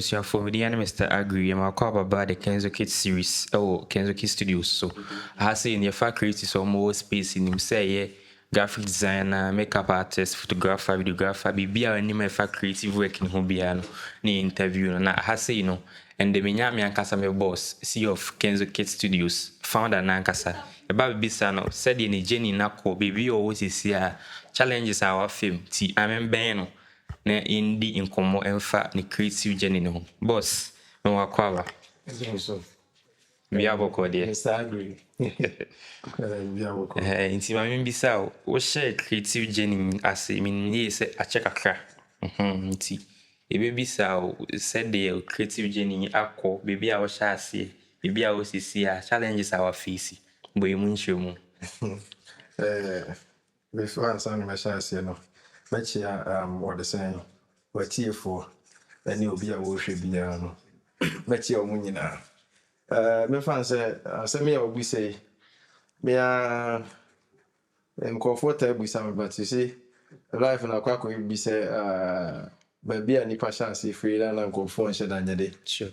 Monsieur for the Mr. Agri, I'm about the Kenzokit series, Kenzokit Studios. So I say in your factory is almost space in him say, graphic designer, makeup artist, photographer, videographer, be any my creative work in home piano, ni interview, and I say, and the Minyami and Kasame boss, CEO of Kenzokit Studios, founder Nankasa. About Bisano said in a Jenny Nako, baby always is here, challenges our film, T. I'm Beno. Na indi nkomo emfa ni creative journey no boss no wakwaba so bia boko de Mr. Agri bia boko nti ma mbisa wo share creative journey ase min ye se ache kakra nti ebebisa said the creative journey akọ baby a wo share ase baby a wo sisi a challenges our face boy mu nchemu before answer me share ase no mechia what the saying watie for any obi a wo hwe bia no mechia omu nyina me fan say me obi say me a comfortable busa but you see life na kwako bi say baby a nipa chance free na nkofo nche da nyede sure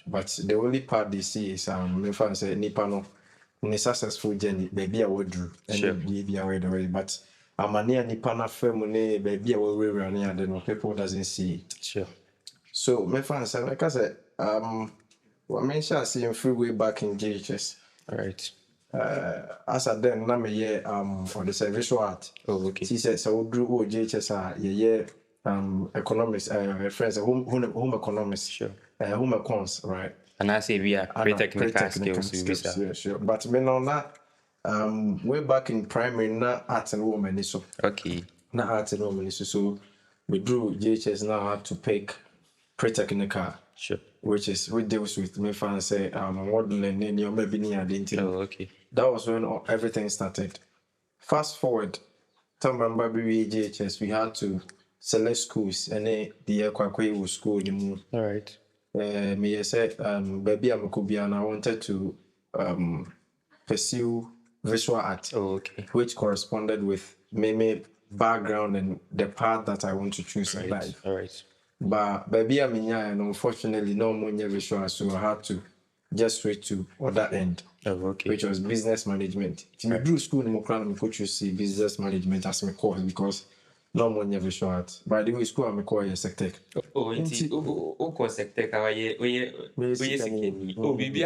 but the only part they see is me fan say nipa no in a successful journey baby a wodru and baby a way but amania nipa na fam ne baby a we run ya de no people doesn't see it sure so me fan say like I said what mention see in free way back in JHS all right as at then na me yeah for the visual art okay she said so wodru JHS yeah economics friends home economics sure home econs right and I say we are pre-technical skills yeah, sure but me know that way back in primary na art and women so okay na art and women so we drew JHS now had to pick pre-technical sure which is we deals with me fan say modeling in your maybe near identity okay that was when everything started. Fast forward time remember JHS we had to select schools and the year kwakwe school all right me say baby I'm and I wanted to pursue visual art okay which corresponded with me background and the path that I want to choose in life. All right. But baby I'm and unfortunately no more visual so I had to just switch to other end. Okay. Which was business management. If you do school in Mokran, I could see business management as my course because no more visual art. By the way, school I'm a sector. Sector oh bibi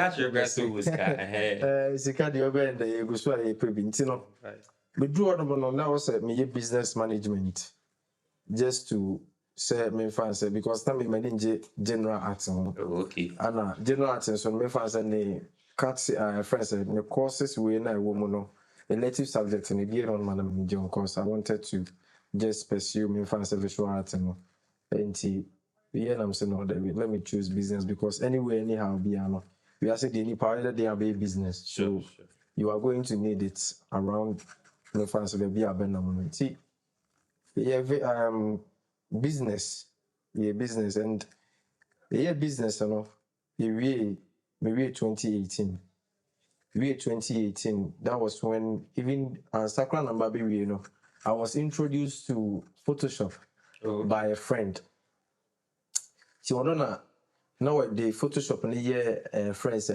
sika de obe and you go so a prebinti no. Me do no now say me business management just to say me fancy because time me manage general arts. Okay. Ana general arts so me fancy ne friends the courses we na woman no elective subjects in the on man me course I wanted to just pursue me fancy visual arts and I'm saying no let me choose business because anyway anyhow be we are saying any power that they are business so sure. You are going to need it around me fancy be a benefit see business and business you know maybe 2018 that was when even Sakura number baby you know I was introduced to Photoshop by a friend. So I don't know now the Photoshop in the year friends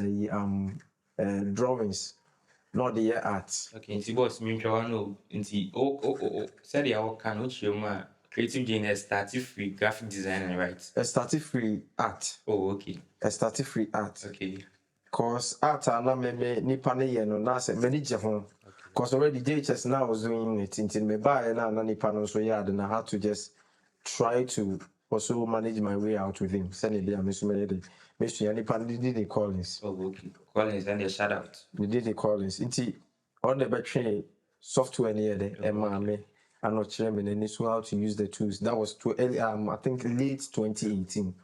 drawings not the year art. Okay, nti boss me no nti said ya can what you ma creative design started free graphic design right? Started free art. Oh okay. Started free art. Okay. Cause art na me nipa ne ye no na se me je ho. Cause already JHS now was doing it until me buy na nipa no so yard and I had to just try to also manage my way out with him. Send it there me so me did. Me so nipa did the callings. Oh okay. Callings and the shout out. We did the callings. Inti on the battery software near there me and not chairman and so how to use the tools. That was to early I think late 2018.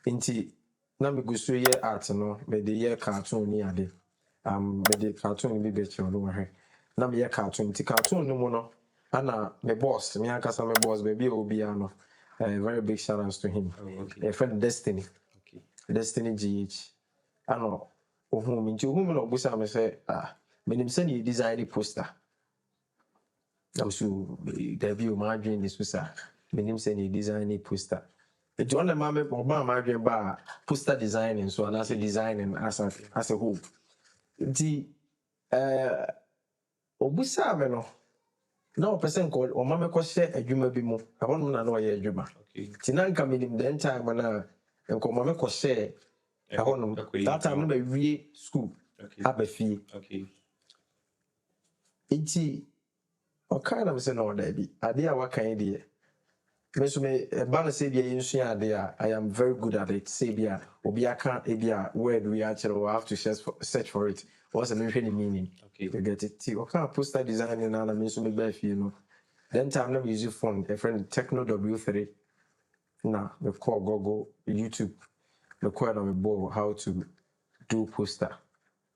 Inti na me go so year art no me the year cartoon ni ade me the cartoon bi be che no he na me year cartoon ti cartoon no mo no ana me boss me akasa me boss baby obi ano very big shout outs to him a friend Destiny Destiny GH ano ohun mi nti ohun mi no busa me say me nim say ni design poster also debut ma dream this was me nim say ni design poster It's on the moment Obama bar poster designing, so and as a designing as a whole. The Obusa me no. Na person called or mama ko share adwuma bi mu. I want na no ye adwuma. Okay. Tinanka minim den time na enko mama ko share that time no be wie school. Okay. Abafi. Okay. Nti ɔkaa na mesɛ na ɔda bi adeɛ a wakan deɛ me so me ba no sɛ bia yɛnsua adeɛ a I am very good at it sɛ bia obi aka bia word we akyerɛ I have to search for it wɔsɛ mehwɛ ne meaning Okay. you get it ti ɔkaa poster design na me nso mebaa fie no then time na me use phone a friend Techno W3 na me call Google YouTube me call na me bɔ how to do poster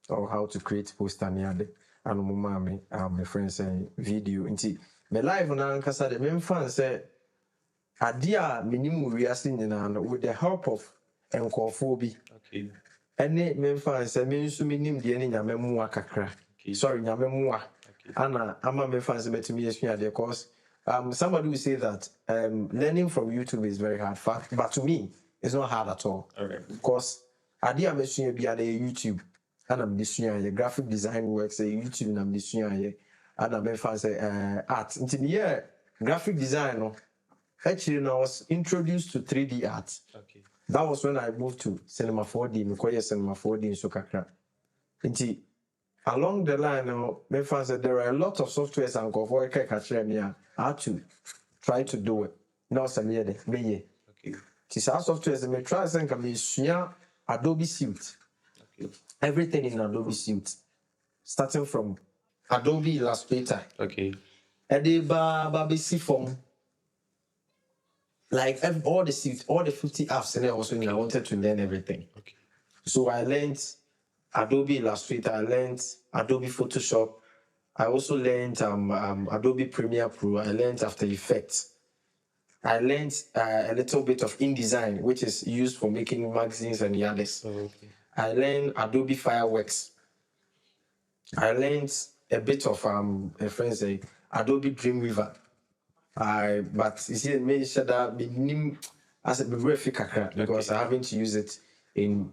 or how to create poster ne ade ano mo maame my friend say video nti me live na nkasa de me mfa say ade a menim wiase nyina no with the help of nkɔfo bi Okay. ɛne me mfa say me nso menim de ne nyame mmoa kakra sorry nyame mmoa ana ama me mfa say betumi yesua de cause somebody will say that learning from YouTube is very hard but to me it's not hard at all. All right. Because ade a mesua bi ade YouTube ana me sua ye graphic design works YouTube na me sua ye ana me fa say art nti me graphic design no actually I was introduced to 3D art. Okay. That was when I moved to cinema 4D me koye cinema 4D in so kakra nti along the line no me fa say there are a lot of softwares and go for kakra me I had to try to do it now some year de me ye Okay. ti sa softwares me try say nka me sua Adobe Suite. Okay. Everything in Adobe Suite, starting from Adobe Illustrator. Okay. Ediba basic form, like all the suite, all the 50 apps, and also I wanted to learn everything. Okay. So I learned Adobe Illustrator. I learned Adobe Photoshop. I also learned Adobe Premiere Pro. I learned After Effects. I learned a little bit of InDesign, which is used for making magazines and the others. Okay. I learned Adobe Fireworks. I learned a bit of a friend say Adobe Dreamweaver. But you see, me said that me as a very kakra because I haven't used it in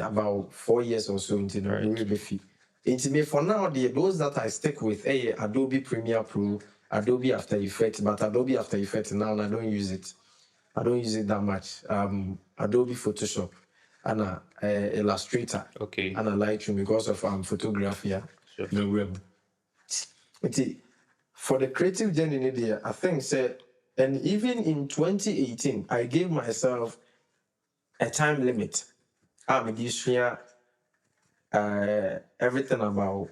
about 4 years or so into the really fee. Into me for now, those that I stick with, Adobe Premiere Pro, Adobe After Effects, but Adobe After Effects now I don't use it. I don't use it that much. Adobe Photoshop and Illustrator. Okay. And a Lightroom because of photography. Sure. No room. For the creative journey there, I think said, and even in 2018, I gave myself a time limit. I'm this year everything about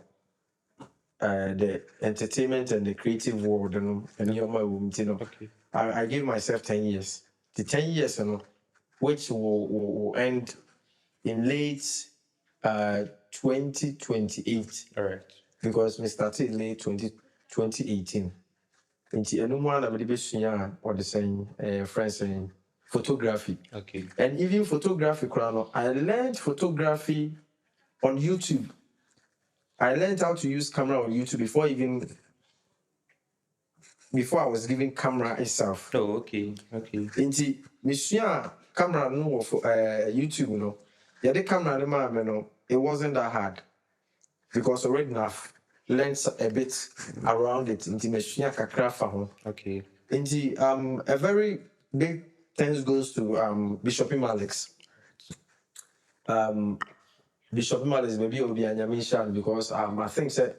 the entertainment and the creative world and Okay. I gave myself 10 years. The 10 years, which will end in late 2028. All right. Because we started late 2018. Nti eno mu na me de besua or the same friends saying photography. Okay. And even photography crown, I learned photography on YouTube. I learned how to use camera on YouTube before I was given camera itself. Oh, okay. Okay. Nti mesua camera no for YouTube no. Yeah, the camera no, it wasn't that hard because already enough learned a bit around it. Nti mesua kakra fa ho. Okay. Indeed, a very big thanks goes to Bishop Alex. Bishop Alex maybe will be a Nyamishan because I think that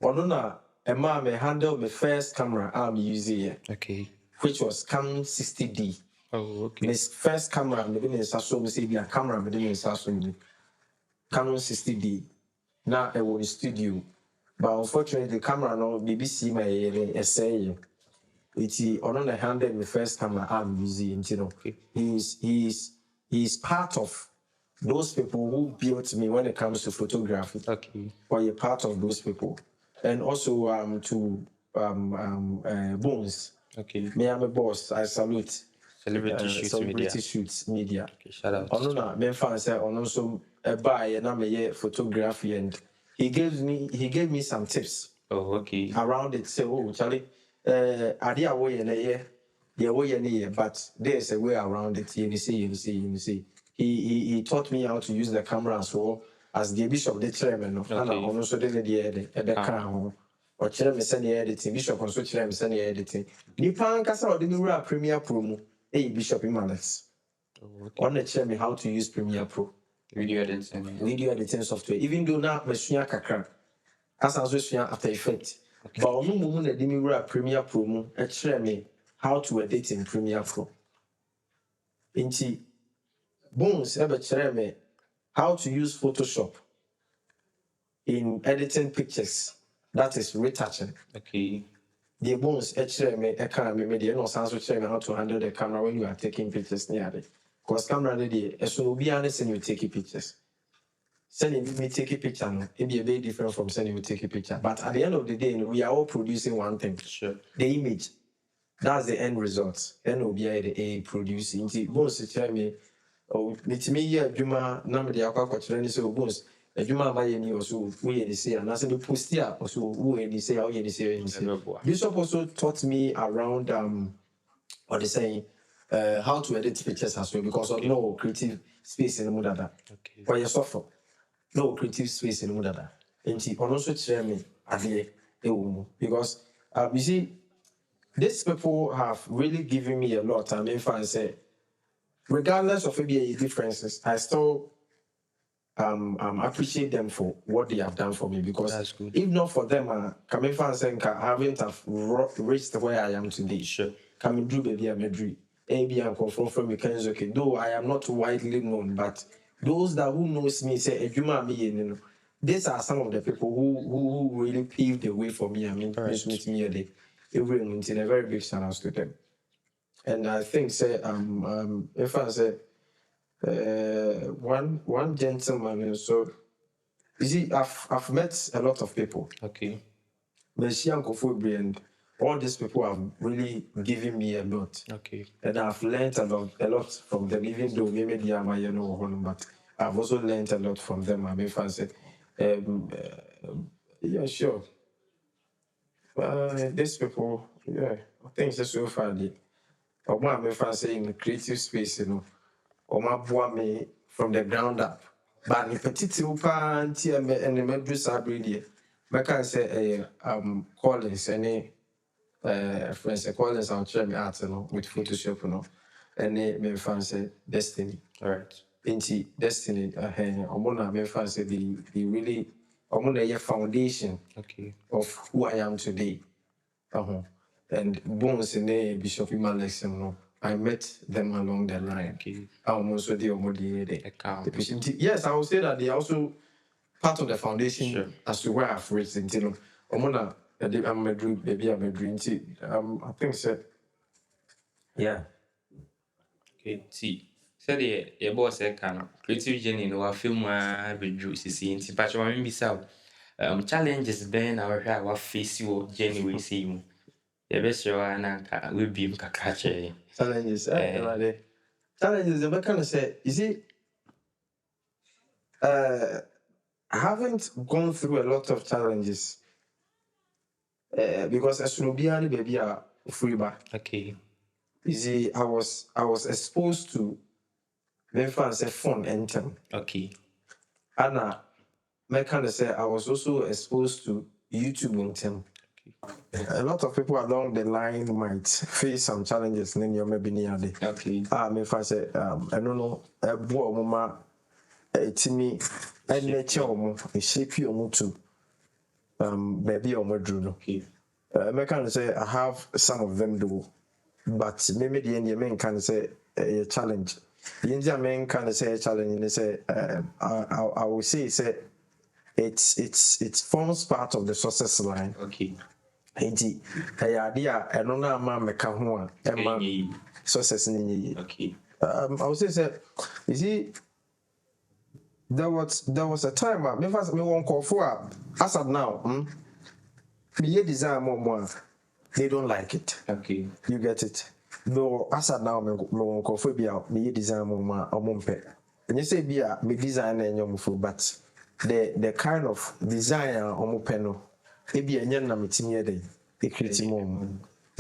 Onuna a man may handle the first camera I'm using, Okay. which was Canon 60D. Oh, okay. This first camera I'm doing is also maybe a camera I'm doing is also Canon 60D. Now I was in studio, but unfortunately the camera no BBC my essay. It's on the hand the first camera I'm using, Okay. He's part of those people who built me when it comes to photography. Okay. Or you're part of those people. And also to Bones. Okay. Me, I'm a boss. I salute Celebrity Shoots Media. Okay. Shout out. On me fan say on also a buy and I'm a photography and he gave me some tips Oh, okay. around it. Say, oh Charlie, idea way in a year. yeah, but there's a way around it. You see. He taught me how to use the camera as well as the bishop the chairman. And I also did the crown. Or chairman send editing, bishop also chairman send editing. Nipan Casa or the Premiere Pro, bishop in Manners. On the chairman how to use Premiere Pro. Video editing software. Even though now Messia Kakra, as I was After Effects. But no moment the Dimura Premiere Pro, a how to edit in Premiere Pro. Inti Bones ever me how to use Photoshop in editing pictures. That is retouching. Okay. The Bones me media no sounds me how to handle the camera when you are taking pictures near it. Because camera so will be honest and you take pictures. Sending me take a picture, no, it be a very different from sending you take a picture. But at the end of the day, we are all producing one thing. Sure. The image. That's the end result. And will be a producing. Bones tell me, oh, it's me here, Juma, number the aqua training so bones. A Juma by any or so, we any say, and I said, post here, or so, who any say, how any say, Bishop also taught me around, what they saying, how to edit pictures as well, because of no creative space in the Mudada. Okay. For your software. No creative space in Mudada. And she also tell me, because you see, these people have really given me a lot. I mean, if I say, regardless of maybe differences, I still appreciate them for what they have done for me. Because if not for them, coming from saying I haven't have reached where I am today. Sure. Coming do baby, I'm a dream. Maybe I'm confirmed from Kenzokit. Though I am not widely known, but those that who knows me say, these are some of the people who really paved the way for me. I mean, meet me a day. In a very big shout out to them. And I think say if I say one gentleman, so you see I've met a lot of people. Okay. And all these people have really given me a lot. Okay. And I've learned a lot from them, even though maybe they are my but I've also learned a lot from them. I mean, if I say yeah, sure. These people, yeah, I think it's so funny. Or one if I say in the creative space, or my me from the ground up. But in particular, and the member sabrina, I can say Collins, any friends, Collins, I'll try me art with Photoshop, and me fancy Destiny. All right. Into Destiny, I'm gonna me fancy the really, I'm gonna a foundation. Okay. Of who I am today. And Bones and Bishop Imalexem, I met them along the line. Okay. I also the Omodi. Yes, I would say that they are also part of the foundation as to where I've reached. Omona, I'm a dream, baby, I'm a dream. I think so. Yeah. Okay, see. Said your boss said, "Can creative journey no a film be drew see in patch one be so challenges then our face you journey we see you. The best you are will be catch challenges. Challenges, the kind of say, you see, I haven't gone through a lot of challenges because as soon as baby are free back. Okay. You see, I was exposed to say phone and time. Okay. And I kind of say I was also exposed to YouTube and time. A lot of people along the line might face some challenges and then you may be near the okay. If I say I don't know a boy mama to me and nature shape you to maybe on my dream. Okay. I can say I have some of them do, but maybe the Indian men can say a challenge. The Indian men can say a challenge and they say I will say it forms part of the success line. Okay. Enti idea eno na ma meka ho a ema success ni. Okay. I would say you see there was a time me won call for as of now me design more they don't like it. Okay. You get it. No as of now me won call for bia me design more omompe. And you say bia me design na nyom fu but the kind of design omope no ebi enye na metimi dey e create more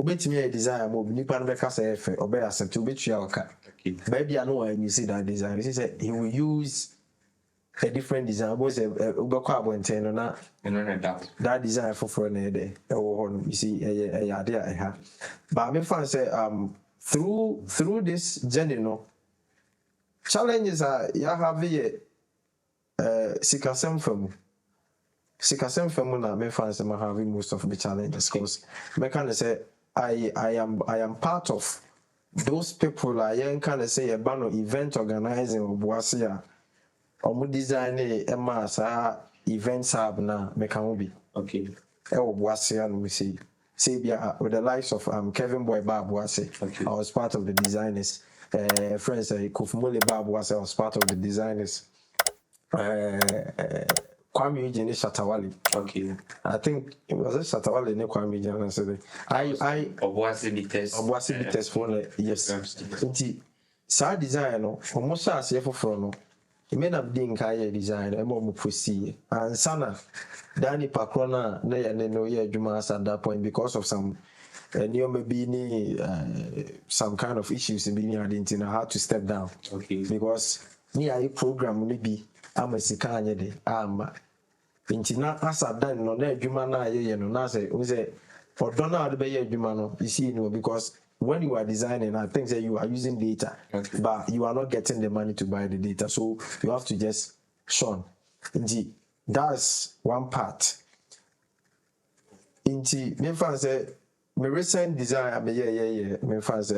obetumi a design mo nipa no beka say efe obe accept obetua oka maybe I know when you see that design he said he will use a different design but say ubekọ abonten no na that design for na dey you see ade ha but me fan say through this journey no challenges are you have here sikasem famu na me fan say having most of the challenges because me can say I am part of those people I can say about no event organizing obuase a omo design e ma sa events hub na me can be okay obuase and we say with the likes of Kevin Boy Babuase I was part of the designers friends Kofumole Babuase I was part of the designers Kwame Eugene Shatawale. Okay. I think it was Shatawale ne Kwame Eugene said I Obuasi test for yes. Nti sa design no almost as for no. It may not be in kaya design e mo proceed. And sana Danny Pakrona na no ye adwuma at that point because of some maybe some kind of issues in being identity I had to step down. Okay. Because me I program maybe I'm a sikanye de nti na asa dan no na adwuma na ye no na say we say for don na be ye adwuma no you see no because when you are designing I think that you are using data but you are not getting the money to buy the data so you have to just shun nti that's one part nti me fan say me recent design me me fan say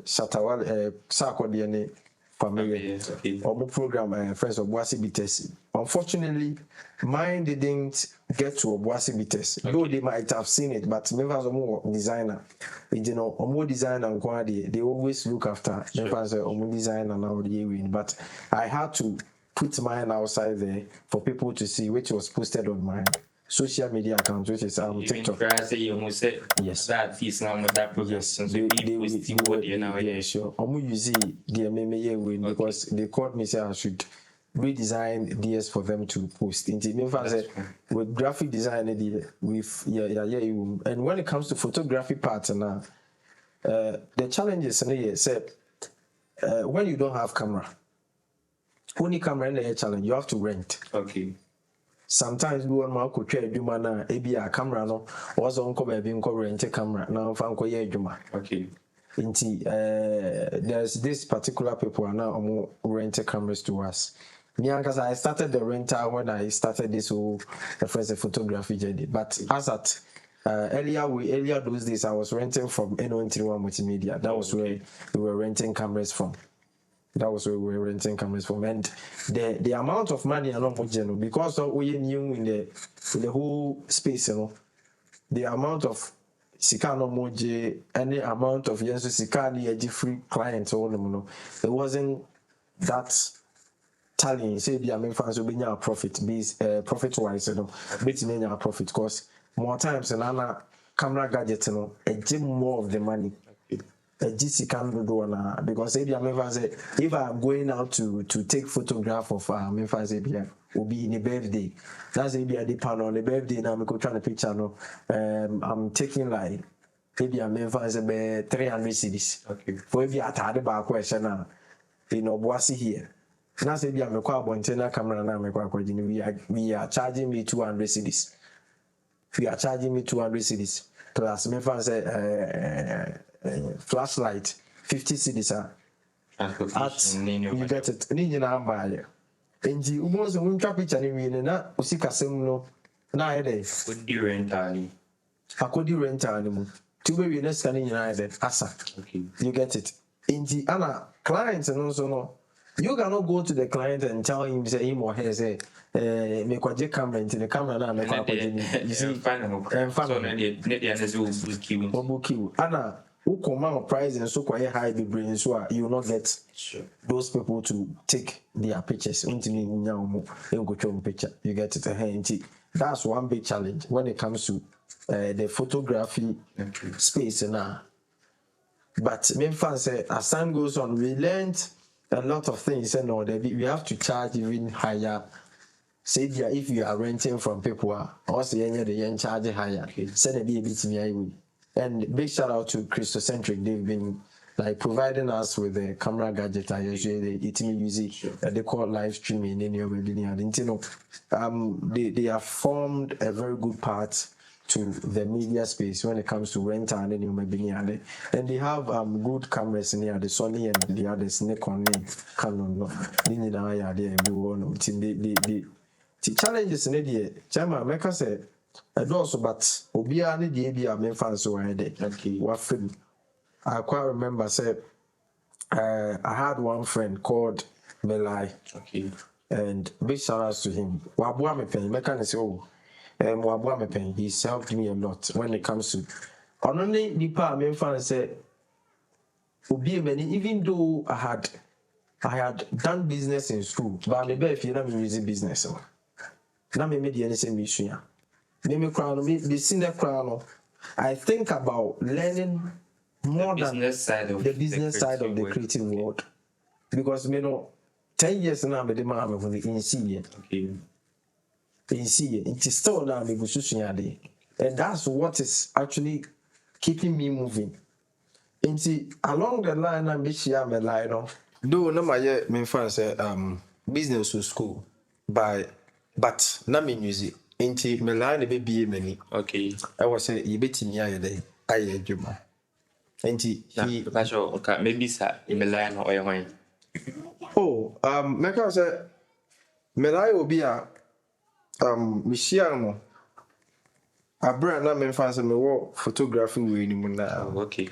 Shatawale Sakode ne family or program friends of Obuasi Bites. Unfortunately, mine didn't get to Obuasi Bites. Though they might have seen it, but never as a more designer. You know, a more designer they always look after never as a more designer now the win. But I had to put mine outside there for people to see which was posted on my social media account, which is TikTok. Yes. That is now that yes. Yeah, sure. I'm using the win because they called me say I should redesign DS for them to post. With graphic design, and when it comes to photography part now, the challenges say when you don't have camera, only camera in the challenge, you have to rent. Okay. Sometimes we want to create adwuma na ebi a camera no was on ko baby nko rent camera na fa nko ye adwuma. Okay. Inti there's this particular people now rent cameras to us. Me because I started the rental when I started this whole first photography journey. But as at earlier those days I was renting from NO31 Multimedia. That was where we were renting cameras from. That was where we were renting cameras from, and the amount of money along with general because we new in the whole space, the amount of Sikano Moji, any amount of Yensu Sikani free clients, it wasn't that telling. Say the American fans will be our profit profit wise, betting our profit because more times and Anna camera gadget, a more of the money. A GC can do na because if I'm going out to take photograph of will be in the birthday. That's maybe at the panel on the birthday now I'm trying to picture no. I'm taking like maybe I'm 300 cedis. Okay. For maybe at the back question now, Boise here. Now say I'm a camera now we are charging me 200 cedis. We are charging me 200 cedis plus me flashlight 50 cedis you get it ni na buy enji umonzo unta picture ni wi na usikasem no na ede akodi rental ni mu tu be wi na scan ni na ede asa you get it enji ana client no so no you cannot go to the client and tell him say him or her say me kwaje camera into the camera na me kwaje ni you see so na dey book you ana Ukoma price and so quite high the brain so you will not get those people to take their pictures. Picture. You get it. That's one big challenge when it comes to the photography space now. But main fans say as time goes on, we learned a lot of things and we have to charge even higher. Say if you are renting from people or say any the charge higher. Send a bit me. And big shout out to Christocentric. They've been like providing us with the camera gadget. I usually they use it. They call live streaming in your webinar. You know, they have formed a very good part to the media space when it comes to rental and new webinar. And they have good cameras in here. The Sony and the others, Nikon, Canon. The challenges in the Chama make us say. Also, but Obia need the idea of fans so okay. What film? I quite remember say I had one friend called Melai. Okay. And big shout outs to him. Wabua me pen, make say Wabua me pen. He's helped me a lot when it comes to only the part me fans say Obia many even though I had done business in school, but maybe if you're not music business. Now me made the same issue. I think about learning more than the business side of the creative world. Because 10 years now I'm in CA. In CA. It is still now and that's what is actually keeping me moving. And see, along the line I'm line though no my main fan say business to school but not me music. Inti melane be be many. Okay. I was say you betimi ayede aye adwuma. Inti okay, maybe sir melane or your oh make us say melane obi a mishia no abra na me fan say me wo photography we ni mu na. Okay.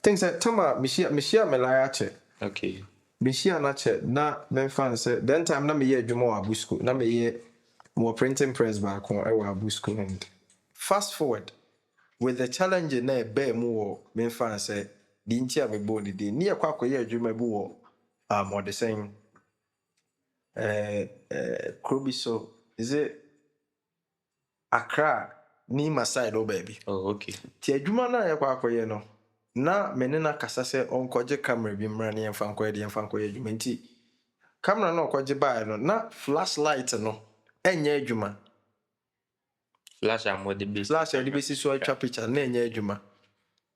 Things that tama mishia melane ache. Okay. Mishia na che na me fan say then time na me ye adwuma wa abu school na me ye more printing press back on our abu school and fast forward with the challenge na be more me fan say the intia me body dey near kwakoye adwuma bu wo or the same Krobiso is it Accra ni my side oh baby. Oh okay. Ti adwuma na ye kwakoye no na me ne na kasa se onkoje camera bi mra ne yemfa nkoye adwuma nti camera na okoje bae no na flashlight no enye adwuma. Flash am what the base. Flash the base so atwa picture na enye adwuma.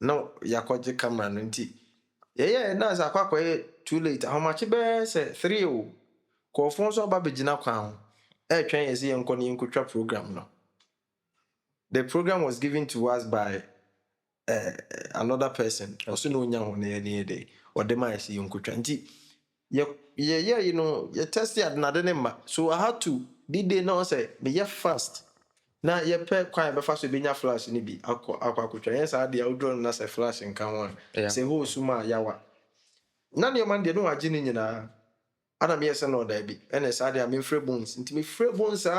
No yakoje camera no nti. Yeah, na za kwakoye too late. How much be say 3 o. Ko fon so ba begina kwa ho. Twen yesi yenko ne yenkotwa program no. The program was given to us by another person. Also no nya ho na ye dey. Or dem I see yenkotwa. Nti yeah, you know, you test it na de ma. So I had to did they know say be fast. Na ye pe kwan be fast be nya flash ni bi akwa yes I dey outdraw na say flash nkan one. Say ho suma yawa. Na ne man de no agi ni nyina. Ana me say no da bi. Ene say dey am free bones. Nti me free bones no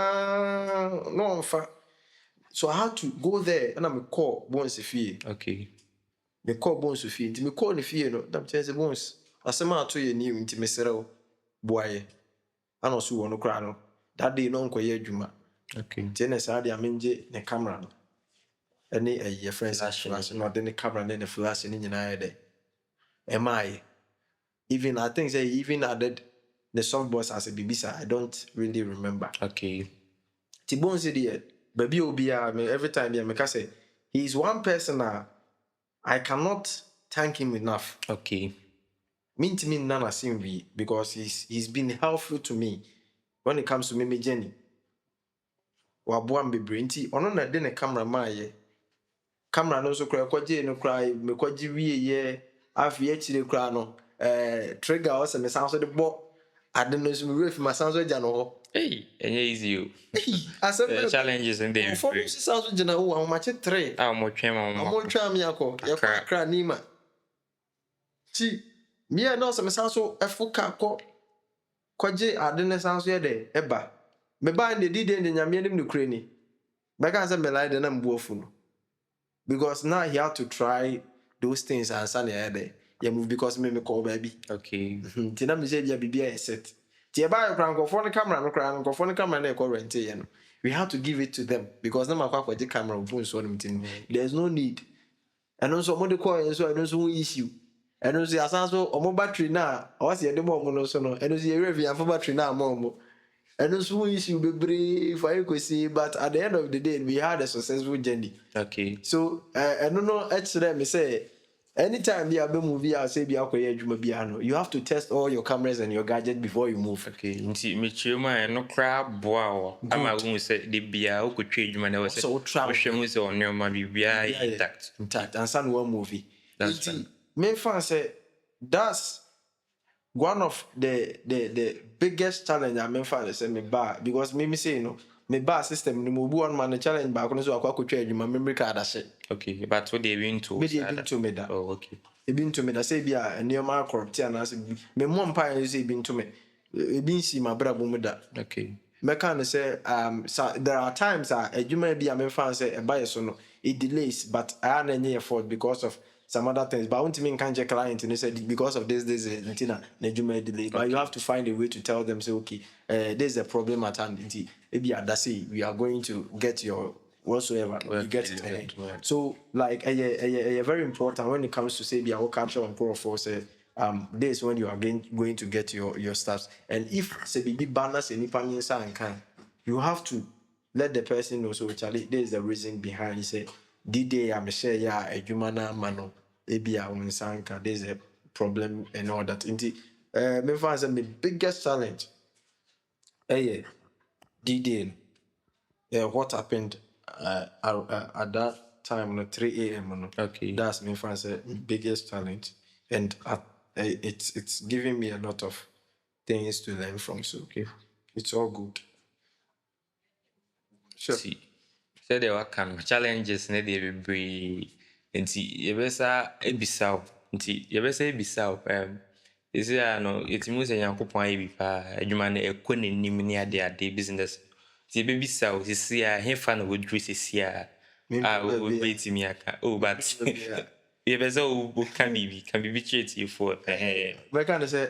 onfa. So I had to go there and I call bones fie. Okay. Me call bones fie. Nti me call ni fie no. Dam chance bones. Asema ato ye ni nti me serew boaye. Ana so wo no kra no. That day no nkoye adwuma. Okay. Nti say dey am nje ne camera no. Any your friends flash no the camera and the flash ni nyina ye there. Even I think say even added the soft box as a bibisa. I don't really remember. Okay. Tibon said here, baby obia me every time me can say he is one person I cannot thank him enough. Okay. Mean to me nana simvi because he's been helpful to me when it comes to me journey. Wabuam be brinty ono na de ne camera maye. Camera no so kra kwaje no kra me kwaje wie ye afi chire kra no trigger o se me san so de bo ade no so me ref ma san so ja no ho. Hey, easy you. Asem challenges in there. For me san so jina wo ma che 3. Mo twema mo. Mo twa me akọ ye kra ni ma. Ti me no se me san so efuka akọ kwaje ade ne san so ye de eba. Me ba nde di de nyame nim no kra ni. Be kan se me like de na mbu afu no. Because now he had to try those things and send there. Yeah, move because me call baby. Okay. Tina me say dia bibia set. Ti e ba kran ko phone camera no kran ko phone camera na e ko rent ye no. We have to give it to them because na makwa kwa the camera phone so them tin. There's no need. And also mo de call so I don't so issue. And also asan so omo battery na o se de mo no so no. And also e review for battery na mo. And also issue be brave for you see, but at the end of the day, we had a successful journey. Okay. So I don't know. Actually, me say anytime you have a movie, I say you have to test all your cameras and your gadgets before you move. Okay. Nti me chuma no crab wow. Ama hu say the bia o kotwa adwuma na So wo hwe hu say onyo ma bibia intact. Intact. And some one movie. That's fine. Me fan say that's one of the biggest challenge I mean fan say me bar because me say you know me bar system ni mo bu one man challenge ba kono so akwa kotwa adwuma memory card ase. Okay, but what they been to? Me dey been to me that. Oh, okay. Ebi nto me da say bia nneema corrupt and as me mo mpa you say ebi nto me. Ebi nsi ma bra bomu da. Okay. Meka no say there are times adwuma bi am fan say e buy so no it delays but I am any effort because of some other things but I want to mean can client and say because of this na adwuma delay but you have to find a way to tell them say okay there's a problem at hand maybe that's it we are going to get your whatsoever you get it so like very important when it comes to say be our capture on pro for say this is when you are going to get your stuff and if say big banners any panisa and can you have to let the person know so Charlie there is the reason behind say D-Day I'm sure yeah a human mano maybe I won't sanka there's a problem and all that indeed me find the biggest challenge D-Day what happened at that time 3 a.m. Okay. That's me find the biggest challenge and it's giving me a lot of things to learn from so okay it's all good. Sure. See, so there were challenges na dey bebree nti yebesa ebisa nti yebesa ebisa isi no etimu se Nyankopon ayi bi pa adwuma na ekɔ n'anim ne ade business ti ebisa sisi a hefa na wodru sisi a wobetimi aka oh but yebesa o can be treat you for But kind of say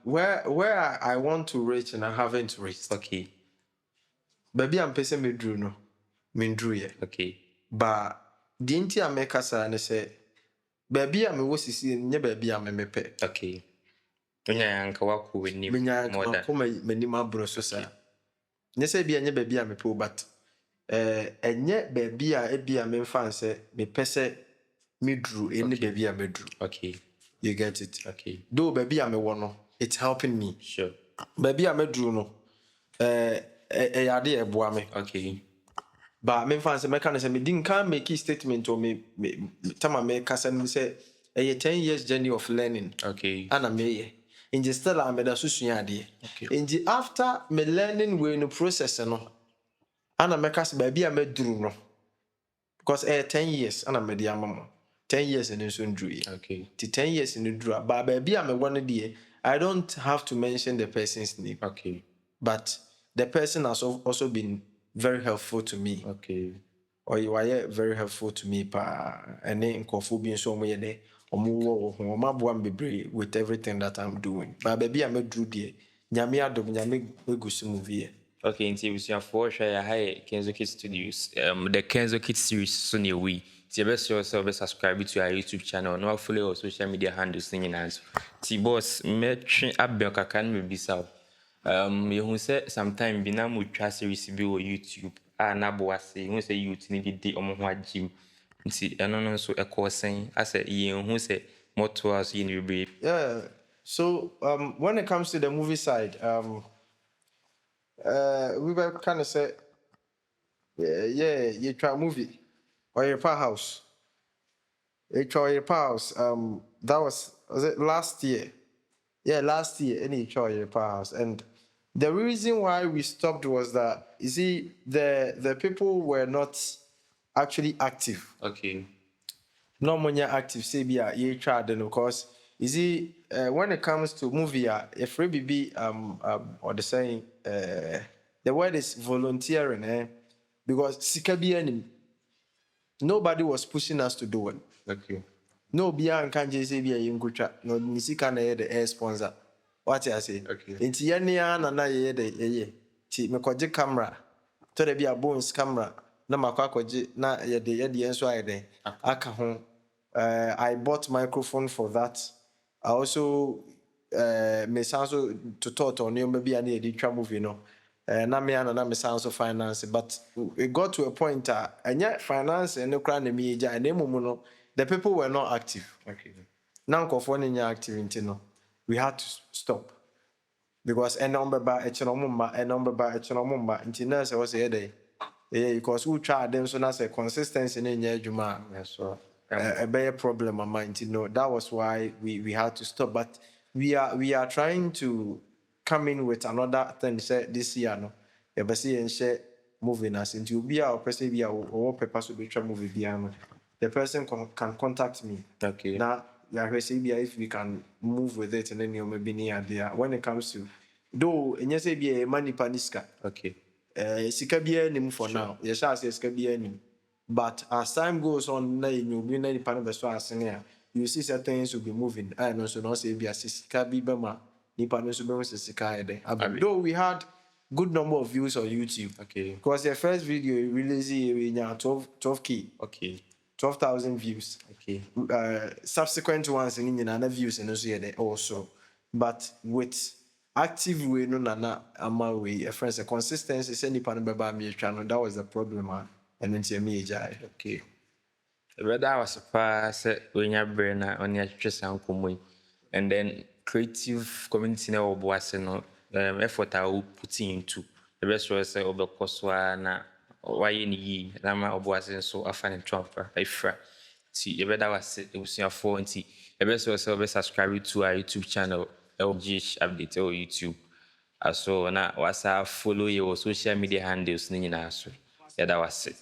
where I want to reach and I haven't reached. Okay. Baby I'm person me drew no. Me drew yeah. Okay. But the inti I make us and say baby I'm was sisi nye baby I'm me pe. Okay. Onya yanka wako weni more than come me ma bro so sa. Nye say bi nye baby I'm pe but enye baby a ebi a me fan say me pese me drew any baby I'm drew. Okay. You get it? Okay. Though baby I'm one it's helping me. Sure. Baby I'm drew no. Yade eboa me. Okay. But me fan say me can say me didn't can make a statement or me time me can say a 10 years journey of learning. Okay. And I'm here. In the still I'm da susu ade. Okay. In the after me learning we no process no. And I say baby I'm drew no. Because 10 years and I'm the amamo. 10 years in so ndru. Okay. 10 years in the draw. But baby I'm one day I don't have to mention the person's name. Okay. But the person has also been very helpful to me. Okay. Or you are very helpful to me and then being so many with everything that I'm doing. But baby I'm a drew dear. Nyame adom nyame egusu movie. Okay, until we see for sure hi Kenzokit Studios. The Kenzokit series so near we. So best yourself subscribe to our YouTube channel. No follow our social media handles singing as. Ti boss me train abel kakan me bisa. You say sometime bi na mo twa series bi on YouTube. Na bo ase, you say youth ni bi dey omo ho agim. Nti eno no so ekosen ase ye hu say moto as ye ni be. Yeah. So when it comes to the movie side, we were kind of say you try movie or your house. You try your house. That was it last year? Yeah, last year any try your house. And the reason why we stopped was that you see the people were not actually active. Okay. No more active say be you try then of course. You see when it comes to movie if we be or the saying the word is volunteering because sikabi nobody was pushing us to do it. Okay. No beyond can't just say be a yungucha no nisika na the air sponsor. What I say? Okay. Inti yania na ye de ti me kwaje camera to de be a bones camera na makwa kwaje na ye de enso ayede aka ho I bought microphone for that. I also me san so to talk on you maybe I need to movie no na me and na me san so finance but it got to a point and yet finance and no crown me ja and no the people were not active. Okay. Now for active into no we had to stop because a number by a number until nurse was a day. Yeah, because we try them so that's a consistency in your juma. Yeah, so A bigger problem of mine, you know. That was why we had to stop. But we are trying to come in with another thing. Say this year, no, you see and share moving us into be our person be our or paper so be try movie be the person can contact me. okay. Now, yeah, if we can move with it and then you maybe near there. When it comes to though, and you say be a money paniska. Okay. Sika biya nim for now. Yes, I say sika biya nim. But as time goes on, na you be na the panel beso asene you see certain things will be moving. I know so no say be sika bi be ma ni panel so be sika ede. Though we had good number of views on YouTube. Okay. Because the first video you release we 12k. Okay. 12,000 views. Okay. Subsequent ones in Indian views and also. But with active way no nana ama way a friends a consistency send nipa no beba me channel that was the problem and then me jai. Okay. Brother, I was surprised when you bring on your chest and come and then creative community now was no effort I will put into the rest was of the course na why any na was so I find transfer if see the brother was it was your phone see the rest was subscribe to our YouTube channel LG update or YouTube so na was follow your social media handles ni na so yeah that was it.